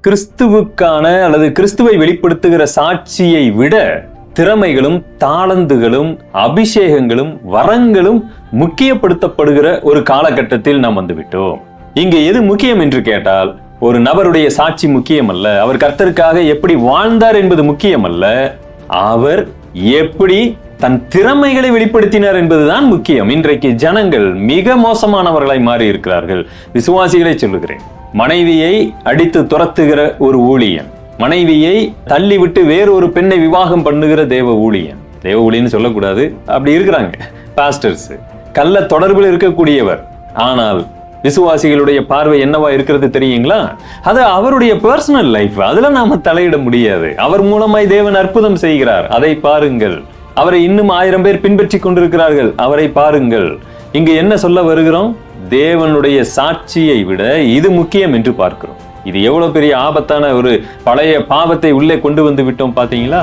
கிறிஸ்துவுக்கான அல்லது கிறிஸ்துவை வெளிப்படுத்துகிற சாட்சியை விட திறமைகளும் தாளந்துகளும் அபிஷேகங்களும் வரங்களும் முக்கியப்படுத்தப்படுகிற ஒரு காலகட்டத்தில் நாம் வந்துவிட்டோம். இங்க எது முக்கியம் என்று கேட்டால், ஒரு நபருடைய சாட்சி முக்கியம் அல்ல, அவர் கர்த்தருக்காக எப்படி வாழ்ந்தார் என்பது முக்கியம் அல்ல, அவர் எப்படி தன் திறமைகளை வெளிப்படுத்தினார் என்பதுதான் முக்கியம். இன்றைக்கு ஜனங்கள் மிக மோசமானவர்களாய் மாறி இருக்கிறார்கள். விசுவாசிகளை சொல்லுகிறேன், மனைவியை அடித்து துரத்துகிற ஒரு ஊழியன், மனைவியை தள்ளிவிட்டு வேறொரு பெண்ணை விவாகம் பண்ணுகிற தேவ ஊழியன்னு சொல்லக்கூடாது, அப்படி இருக்கிறாங்க பாஸ்டர்ஸ். கள்ள தொடர்பில் இருக்கக்கூடியவர், ஆனால் விசுவாசிகளுடைய பார்வை என்னவா இருக்கிறது தெரியுங்களா? அது அவருடைய பர்சனல் லைஃப், அதுல நாம தலையிட முடியாது. அவர் மூலமாய் தேவன் அற்புதம் செய்கிறார், அதை பாருங்கள். அவரை இன்னும் 1000 பேர் பின்பற்றி கொண்டிருக்கிறார்கள், அவரை பாருங்கள். இங்கு என்ன சொல்ல வருகிறோம்? தேவனுடைய சாட்சியை விட இது முக்கியம் என்று பார்க்கிறோம். இது எவ்வளவு பெரிய ஆபத்தான ஒரு பழைய பாவத்தை உள்ளே கொண்டு வந்து விட்டோம் பாத்தீங்களா?